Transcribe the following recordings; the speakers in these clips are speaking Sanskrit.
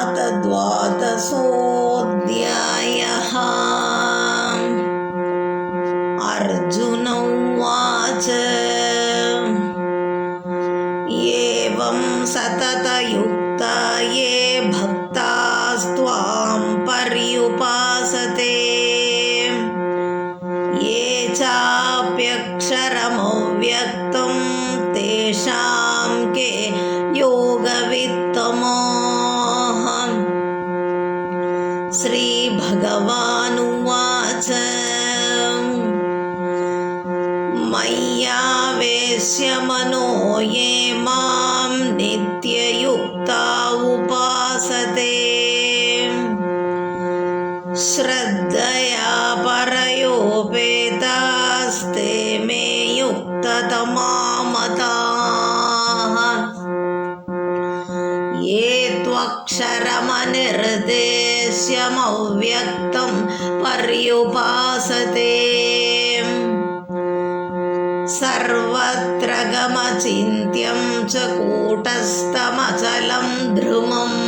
अथ द्वादशोऽध्यायः। अर्जुन उवाच एवं सततयुक्ता ये भक्तास्त्वां पर्युपासते ये चाप्यक्षरमव्यक्तं तेषां के योगवित्तमः। श्रीभगवानुवाच मय्यावेश्य मनो ये मां नित्ययुक्ता उपासते श्रद्धया परयोपेतास्ते मे युक्ततमा मताः। ये त्वक्षरमनिर्देश्यमव्यक्तं पर्युपासते सर्वत्र गमचिन्त्यं च कूटस्थमचलं ध्रुवम्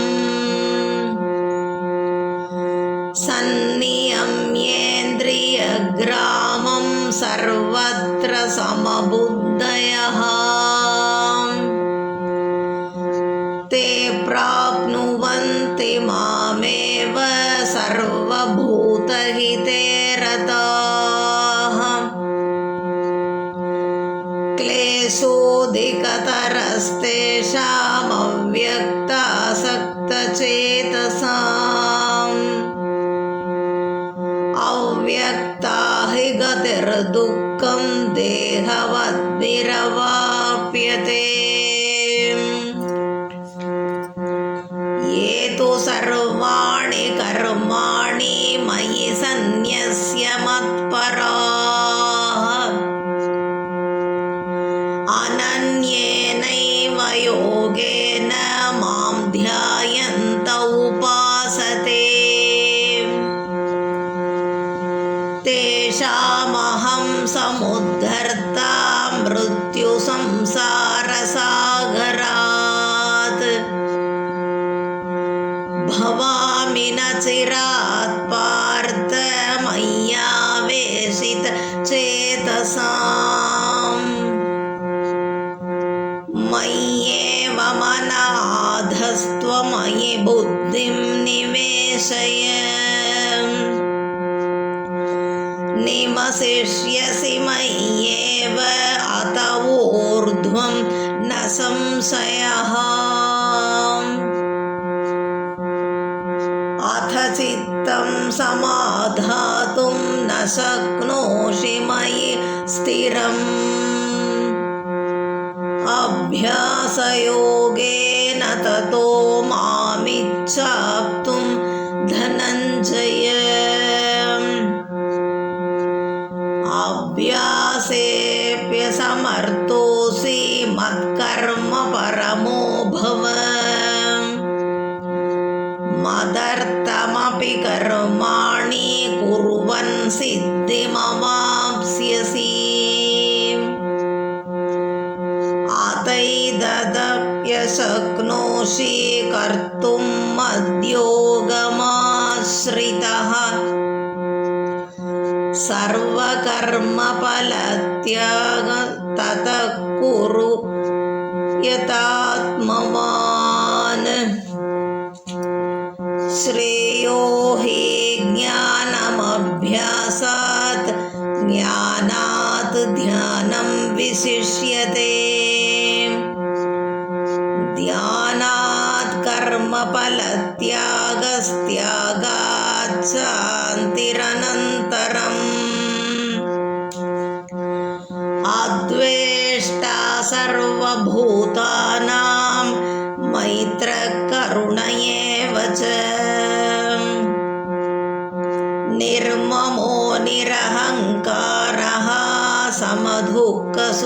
सन्नियम्येन्द्रियग्रामं सर्वत्र समबुद्धयः ते प्राप्नुवन्ति मामेव सर्वभूतहिते रताः। क्लेशोऽधिकतरस्तेषामव्यक्तासक्तचेतसाम् अव्यक्ता हि गतिर्दुःखं देहवद्भिरवाप्यते। ये तु सर्वाणि कर्माणि मयि सन्न्यस्य मत्पराः अनन्येनैव योगेन मां ध्यायन्त उपासते तेषामहं समुद्धर्ता मृत्युसंसारसागरात् भवामि न चिरात् पार्थ मय्यावेशितचेतसाम् मय्येव मनाधस्त्वमयि बुद्धिं निवेशय निवसिष्यसि मय्येव अत ऊर्ध्वं न संशयः। अथ चित्तं समाधातुं न शक्नोषि मयि स्थिरम् अभ्यासयोगेन ततो मामिच्छाप्तुं धनञ्जय। अभ्यासेऽप्यसमर्थोऽसि मत्कर्म परमो भव मदर्थमपि कर्माणि कुर्वन् सिद्धिमवाप्स्यसि। अतैतदप्यशक्नोषि कर्तुं मद्योगमाश्रितः सर्वकर्मफलत्याग ततः कुरु यतात्मवान्। श्रेयो हि ज्ञानमभ्यासात् ज्ञानात् ध्यानं विशिष्यते ध्यानात् कर्मफलत्यागस्त्यागात् शान्तिरनन्तरम्। अद्वेष्टा सर्वभूतानां मैत्रः करुण एव च निर्ममो निरहङ्कारः समदुःखसुखक्षमी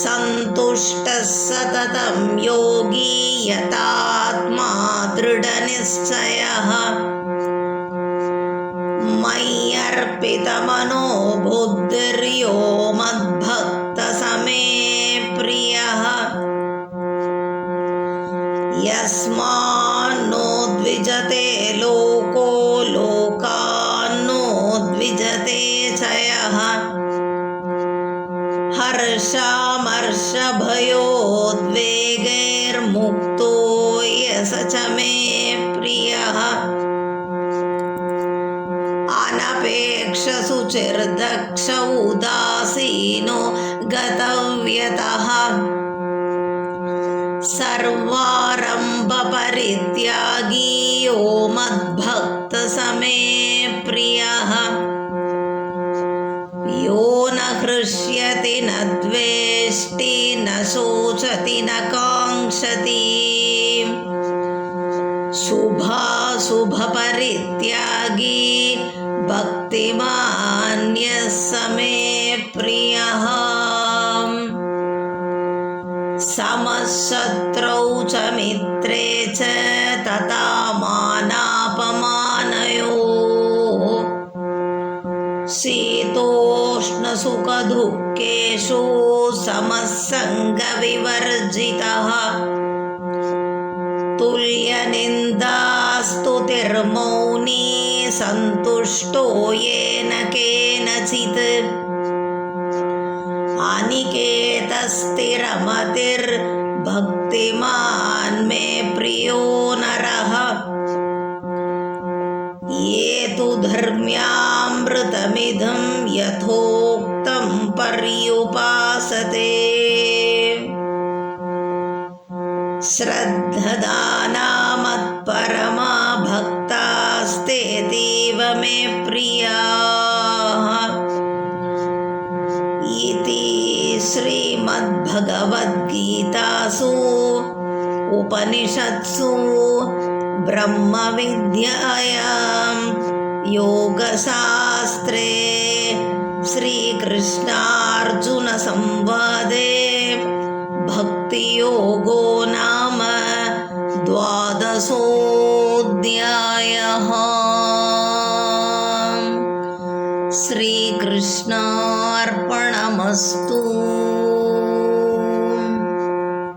सन्तुष्टः सततं योगी यतात्मा दृढनिश्चयः मय्यर्पितमनो बुद्धिर्यो मद्भक्तः मे प्रियः हर्षामर्षभयोद्वेगैर्मुक्तो यस च मे प्रियः अनपेक्षशुचिर्दक्ष उदासीनो गतव्यतः सर्वारम्भपरित्यागी यो मद्भक्तसमे प्रियः यो न हृष्यति न द्वेष्टि न शोचति न काङ्क्षति शुभाशुभपरित्यागी भक्तिमान्यः समे प्रियः समशत्रौ च मित्रे च तथा मानापमानयोः शीतोष्णसुखदुःखेषु समसङ्गविवर्जितः तुल्यनिन्दास्तुतिर्मौनी सन्तुष्टो येन केनचित् अनिकेतस्थिरमतिर्भक्तिमान् मे प्रियो नरः ये तु धर्म्यामृतमिदं यथोक्तं पर्युपासते श्रद्धदानामत्परमा भक्तास्तेतीव मे प्रियाः इति श्रीमद्भगवद्गीतासु उपनिषत्सु ब्रह्मविद्यायां योगशास्त्रे श्रीकृष्णार्जुनसंवादे भक्तियोगो नाम 12ोऽध्यायः। श्रीकृष्णार्पणमस्तु।